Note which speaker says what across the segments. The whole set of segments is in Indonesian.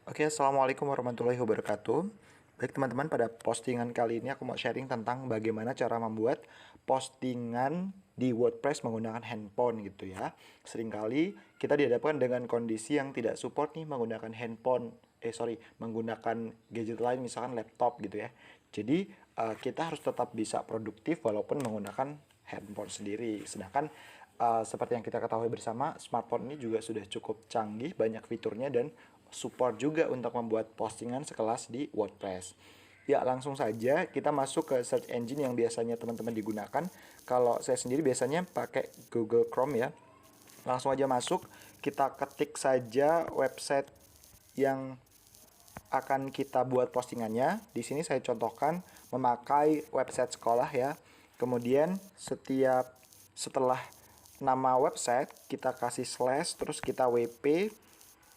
Speaker 1: Oke, Assalamualaikum warahmatullahi wabarakatuh. Baik teman-teman, pada postingan kali ini aku mau sharing tentang bagaimana cara membuat postingan di WordPress menggunakan handphone gitu ya. Seringkali kita dihadapkan dengan kondisi yang tidak support nih menggunakan menggunakan gadget lain misalkan laptop gitu ya. Jadi kita harus tetap bisa produktif walaupun menggunakan handphone sendiri. Sedangkan seperti yang kita ketahui bersama, smartphone ini juga sudah cukup canggih, banyak fiturnya dan support juga untuk membuat postingan sekelas di WordPress. Ya, langsung saja kita masuk ke search engine yang biasanya teman-teman digunakan. Kalau saya sendiri biasanya pakai Google Chrome ya. Langsung aja masuk, kita ketik saja website yang akan kita buat postingannya. Di sini saya contohkan memakai website sekolah ya. Kemudian setelah nama website kita kasih slash, terus kita wp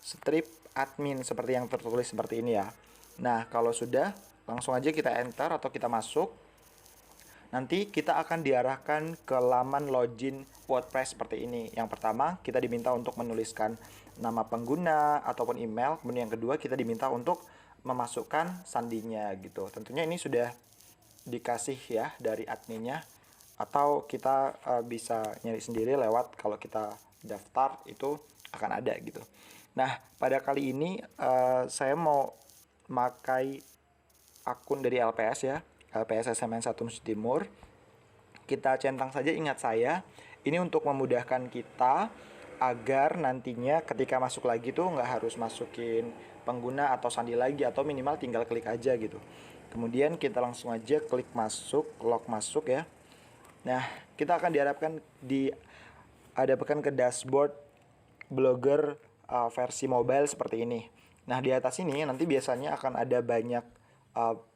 Speaker 1: strip admin seperti yang tertulis seperti ini ya. Nah, kalau sudah, langsung aja kita enter atau kita masuk. Nanti kita akan diarahkan ke laman login WordPress seperti ini. Yang pertama, kita diminta untuk menuliskan nama pengguna ataupun email. Kemudian yang kedua, kita diminta untuk memasukkan sandinya gitu. Tentunya ini sudah dikasih ya dari adminnya. Atau kita bisa nyari sendiri lewat, kalau kita daftar itu akan ada gitu. Nah, pada kali ini saya mau pakai akun dari LPS ya, LPS SMN 1 Nusa Timur. Kita centang saja ingat saya, ini untuk memudahkan kita agar nantinya ketika masuk lagi tuh nggak harus masukin pengguna atau sandi lagi, atau minimal tinggal klik aja gitu. Kemudian kita langsung aja klik masuk, log masuk ya. Nah, kita akan dihadapkan ke dashboard Blogger versi mobile seperti ini. Nah, di atas ini nanti biasanya akan ada banyak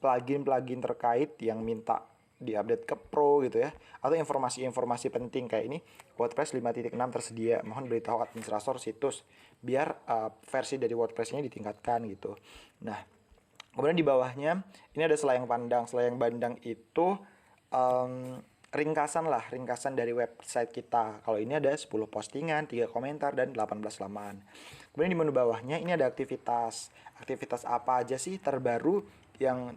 Speaker 1: plugin-plugin terkait yang minta diupdate ke Pro gitu ya, atau informasi-informasi penting kayak ini, WordPress 5.6 tersedia, mohon beritahu administrator situs, biar versi dari WordPress ini ditingkatkan gitu. Nah, kemudian di bawahnya ini ada selayang pandang. Selayang pandang itu ringkasan dari website kita. Kalau ini ada 10 postingan, 3 komentar, dan 18 laman. Kemudian di menu bawahnya ini ada aktivitas. Aktivitas apa aja sih terbaru yang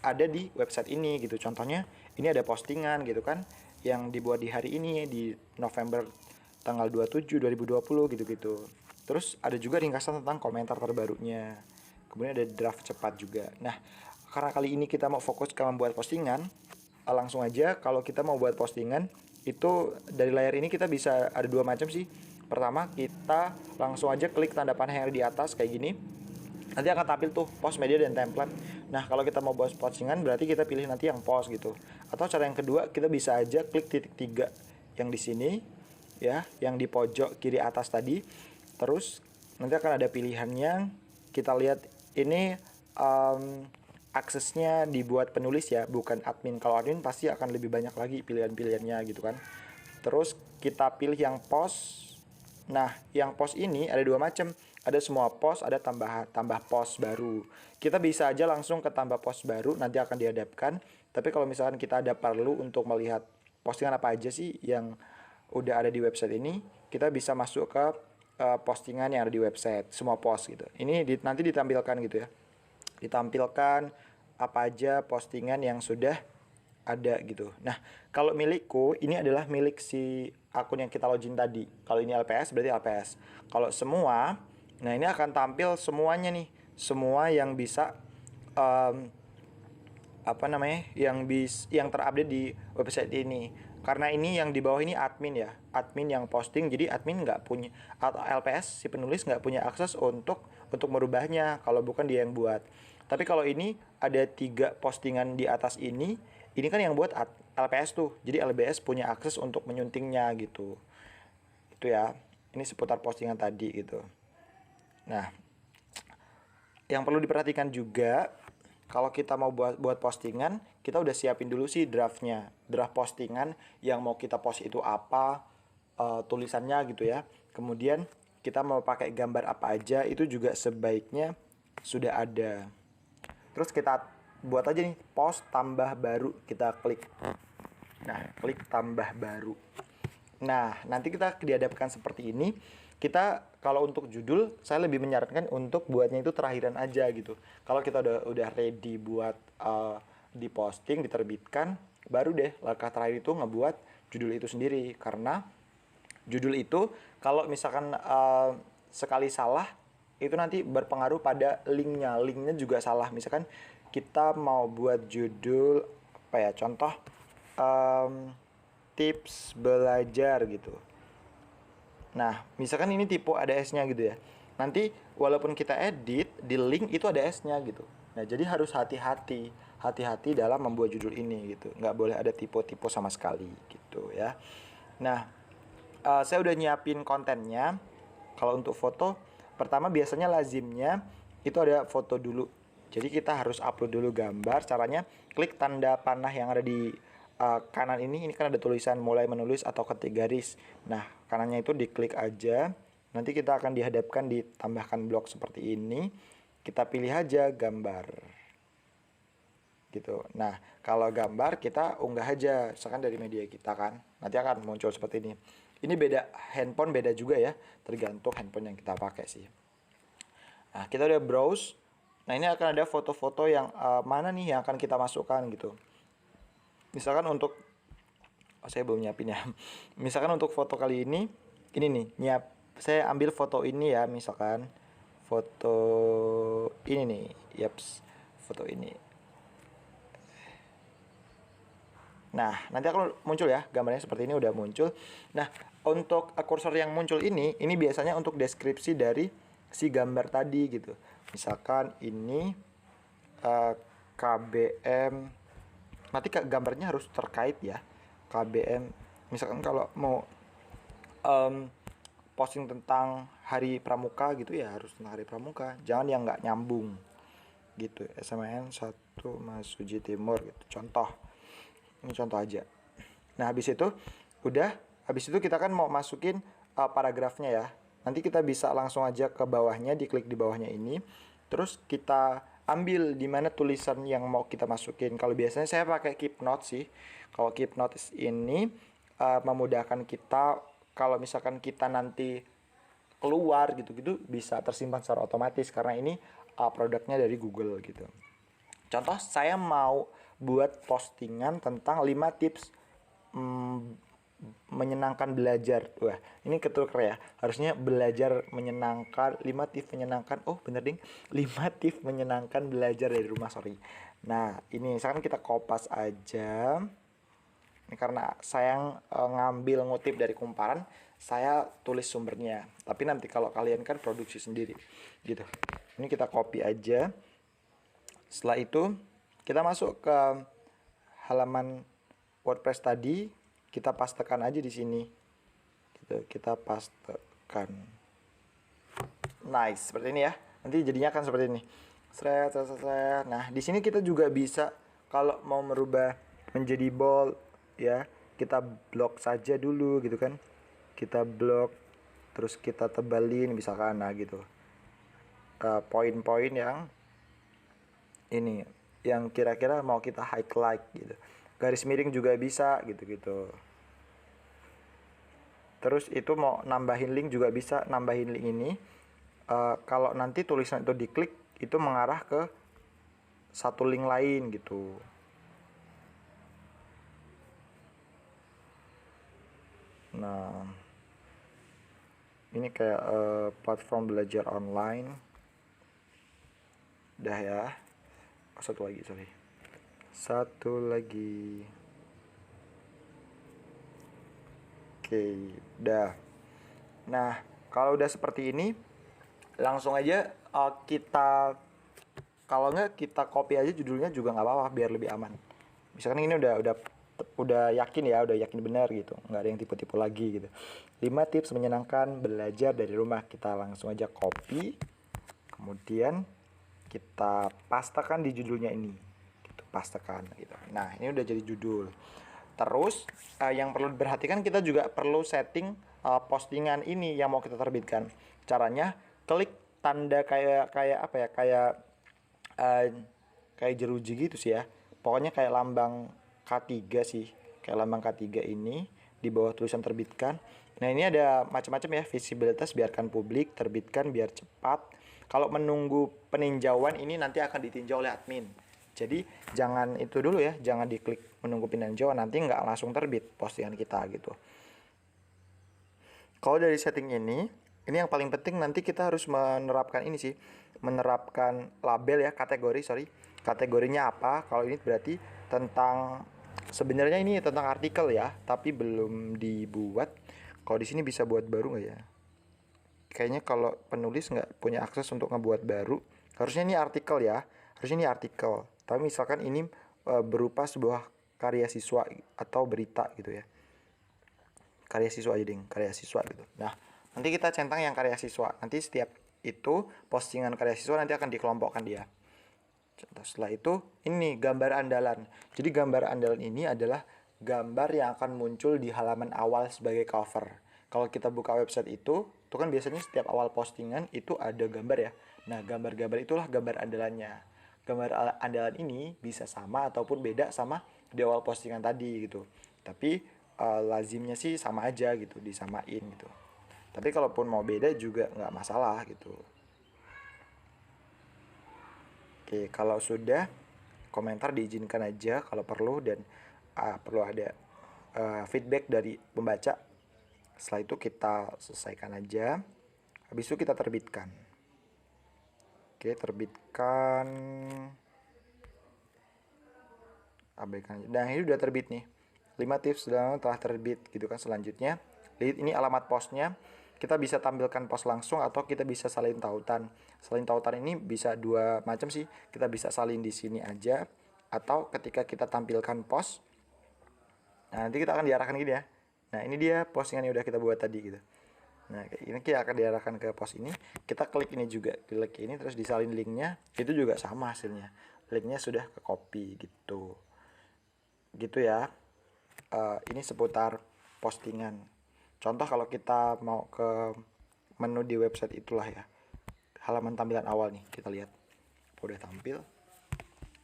Speaker 1: ada di website ini gitu. Contohnya ini ada postingan gitu kan, yang dibuat di hari ini, di November tanggal 27 2020 gitu-gitu. Terus ada juga ringkasan tentang komentar terbarunya. Kemudian ada draft cepat juga. Nah, karena kali ini kita mau fokus ke membuat postingan, langsung aja kalau kita mau buat postingan itu dari layar ini kita bisa ada dua macam sih. Pertama, kita langsung aja klik tanda panah yang ada di atas kayak gini. Nanti akan tampil tuh post, media, dan template. Nah, kalau kita mau buat postingan berarti kita pilih nanti yang post gitu. Atau cara yang kedua, kita bisa aja klik titik 3 yang di sini ya, yang di pojok kiri atas tadi. Terus nanti akan ada pilihannya. Kita lihat ini aksesnya dibuat penulis ya, bukan admin. Kalau admin pasti akan lebih banyak lagi pilihan-pilihannya gitu kan. Terus kita pilih yang post. Nah, yang post ini ada dua macam. Ada semua post, ada tambah post baru. Kita bisa aja langsung ke tambah post baru, nanti akan dihadapkan. Tapi kalau misalkan kita ada perlu untuk melihat postingan apa aja sih yang udah ada di website ini, kita bisa masuk ke postingan yang ada di website, semua post gitu. Ini nanti ditampilkan gitu ya. Ditampilkan apa aja postingan yang sudah ada gitu. Nah, kalau milikku ini adalah milik si akun yang kita login tadi. Kalau ini LPS berarti LPS. Kalau semua, nah ini akan tampil semuanya nih, semua yang bisa yang terupdate di website ini. Karena ini yang di bawah ini admin ya, admin yang posting, jadi admin nggak punya, atau LPS si penulis nggak punya akses untuk merubahnya kalau bukan dia yang buat. Tapi kalau ini ada 3 postingan di atas ini kan yang buat LPS tuh, jadi LPS punya akses untuk menyuntingnya gitu. Itu ya, ini seputar postingan tadi gitu. Nah, yang perlu diperhatikan juga, kalau kita mau buat postingan, kita udah siapin dulu sih draftnya, draft postingan yang mau kita post itu apa, tulisannya gitu ya. Kemudian kita mau pakai gambar apa aja itu juga sebaiknya sudah ada. Terus kita buat aja nih post tambah baru, kita klik. Nah, klik tambah baru. Nah, nanti kita dihadapkan seperti ini. kita kalau untuk judul saya lebih menyarankan untuk buatnya itu terakhiran aja gitu. Kalau kita udah ready buat diposting, diterbitkan, baru deh langkah terakhir itu ngebuat judul itu sendiri. Karena judul itu kalau misalkan sekali salah itu nanti berpengaruh pada linknya juga salah. Misalkan kita mau buat judul apa ya, contoh tips belajar gitu. Nah, misalkan ini tipe ada S-nya gitu ya. Nanti walaupun kita edit, di link itu ada S-nya gitu. Nah, jadi harus hati-hati. Hati-hati dalam membuat judul ini gitu. Nggak boleh ada tipe-tipe sama sekali gitu ya. Nah, saya udah nyiapin kontennya. Kalau untuk foto, pertama biasanya lazimnya itu ada foto dulu. Jadi kita harus upload dulu gambar. Caranya klik tanda panah yang ada di kanan ini kan ada tulisan mulai menulis atau ketik garis. Nah, kanannya itu diklik aja. Nanti kita akan dihadapkan ditambahkan blok seperti ini. Kita pilih aja gambar. Gitu. Nah, kalau gambar kita unggah aja, misalkan dari media kita kan. Nanti akan muncul seperti ini. Ini beda handphone beda juga ya, tergantung handphone yang kita pakai sih. Nah, kita udah browse. Nah, ini akan ada foto-foto yang mana nih yang akan kita masukkan gitu. Misalkan untuk saya belum nyiapin ya. Misalkan untuk foto kali ini nih, saya ambil foto ini ya, misalkan foto ini nih. Yaps, foto ini. Nah, nanti akan muncul ya, gambarnya seperti ini udah muncul. Nah, untuk kursor yang muncul ini biasanya untuk deskripsi dari si gambar tadi gitu. Misalkan ini KBM, nanti gambarnya harus terkait ya, KBM. Misalkan kalau mau posting tentang Hari Pramuka gitu ya harus tentang Hari Pramuka, jangan yang nggak nyambung gitu. SMN 1 Masuji Timur gitu, contoh. Ini contoh aja. Nah, habis itu kita kan mau masukin paragrafnya ya. Nanti kita bisa langsung aja ke bawahnya, diklik di bawahnya ini. Terus kita ambil di mana tulisan yang mau kita masukin. Kalau biasanya saya pakai Keep Notes sih. Kalau Keep Notes ini memudahkan kita kalau misalkan kita nanti keluar gitu-gitu bisa tersimpan secara otomatis karena ini produknya dari Google gitu. Contoh saya mau buat postingan tentang 5 tips menyenangkan belajar. Wah, ini ketuker ya. Harusnya belajar menyenangkan, 5 tips menyenangkan. Oh, bener ding. 5 tips menyenangkan belajar dari rumah, sorry. Nah, ini misalkan kita kopas aja. Ini karena saya ngambil ngutip dari kumparan, saya tulis sumbernya. Tapi nanti kalau kalian kan produksi sendiri gitu. Ini kita copy aja. Setelah itu kita masuk ke halaman WordPress tadi, kita pastekan aja di sini. Gitu, kita pastekan. Nice, seperti ini ya. Nanti jadinya akan seperti ini. Seret. Nah, di sini kita juga bisa kalau mau merubah menjadi bold ya, kita blok saja dulu gitu kan. Kita blok terus kita tebalin misalkan nah gitu. Poin-poin yang ini yang kira-kira mau kita highlight gitu. Garis miring juga bisa gitu-gitu. Terus itu mau nambahin link juga bisa, nambahin link ini. Kalau nanti tulisan itu diklik itu mengarah ke satu link lain gitu. Nah, ini kayak platform belajar online. Udah ya. Satu lagi. Oke, udah. Nah, kalau udah seperti ini, langsung aja kita, kalau nggak kita copy aja judulnya juga nggak apa-apa biar lebih aman. Misalkan ini udah yakin ya, udah yakin benar gitu, nggak ada yang tipu-tipu lagi gitu. 5 tips menyenangkan belajar dari rumah, kita langsung aja copy, kemudian kita pastekan di judulnya ini, gitu, pastekan gitu. Nah, ini udah jadi judul. Terus yang perlu diperhatikan, kita juga perlu setting postingan ini yang mau kita terbitkan. Caranya klik tanda kayak apa ya, kayak jeruji gitu sih ya. Pokoknya kayak lambang K3 sih, kayak lambang K3 ini di bawah tulisan terbitkan. Nah, ini ada macam-macam ya, visibilitas biarkan publik, terbitkan biar cepat. Kalau menunggu peninjauan ini nanti akan ditinjau oleh admin. Jadi jangan itu dulu ya, jangan diklik menunggu peninjauan, nanti nggak langsung terbit postingan kita gitu. Kalau dari setting ini yang paling penting nanti kita harus menerapkan ini sih, menerapkan label ya, kategori, sorry. Kategorinya apa? Kalau ini berarti tentang, sebenarnya ini tentang artikel ya, tapi belum dibuat. Kalau di sini bisa buat baru nggak ya? Kayaknya kalau penulis nggak punya akses untuk ngebuat baru, harusnya ini artikel ya, harusnya ini artikel. Tapi misalkan ini berupa sebuah karya siswa atau berita gitu ya. Karya siswa aja ding, karya siswa gitu. Nah, nanti kita centang yang karya siswa. Nanti setiap itu postingan karya siswa nanti akan dikelompokkan dia. Setelah itu ini gambar andalan. Jadi gambar andalan ini adalah gambar yang akan muncul di halaman awal sebagai cover. Kalau kita buka website itu kan biasanya setiap awal postingan itu ada gambar ya. Nah, gambar-gambar itulah gambar andalannya. Gambar andalan ini bisa sama ataupun beda sama di awal postingan tadi gitu. Tapi lazimnya sih sama aja gitu, disamain gitu. Tapi kalaupun mau beda juga nggak masalah gitu. Oke, kalau sudah, komentar diizinkan aja kalau perlu, dan perlu ada feedback dari pembaca. Setelah itu kita selesaikan aja. Habis itu kita terbitkan. Oke, terbitkan. Abaikan. Nah, ini udah terbit nih. 5 tips telah terbit gitu kan. Selanjutnya, ini alamat postnya. Kita bisa tampilkan post langsung atau kita bisa salin tautan. Salin tautan ini bisa dua macam sih. Kita bisa salin di sini aja atau ketika kita tampilkan post. Nah, nanti kita akan diarahkan gini ya. Nah, ini dia postingan yang udah kita buat tadi gitu. Nah, ini kita akan diarahkan ke post ini. Kita klik ini juga, klik ini terus disalin linknya. Itu juga sama hasilnya. Linknya sudah ke copy gitu. Gitu ya. Ini seputar postingan. Contoh kalau kita mau ke menu di website itulah ya. Halaman tampilan awal nih, kita lihat. Udah tampil.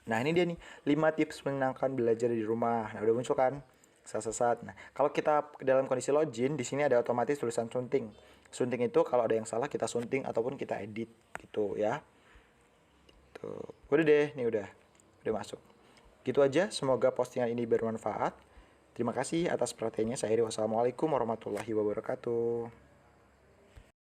Speaker 1: Nah, ini dia nih, 5 tips menyenangkan belajar di rumah. Nah, udah muncul kan? Sesat. Nah, kalau kita dalam kondisi login, di sini ada otomatis tulisan sunting. Sunting itu kalau ada yang salah kita sunting ataupun kita edit gitu ya. Tuh. Udah deh, nih udah masuk. Gitu aja, semoga postingan ini bermanfaat. Terima kasih atas perhatiannya. Saya Heri. Wassalamualaikum warahmatullahi wabarakatuh.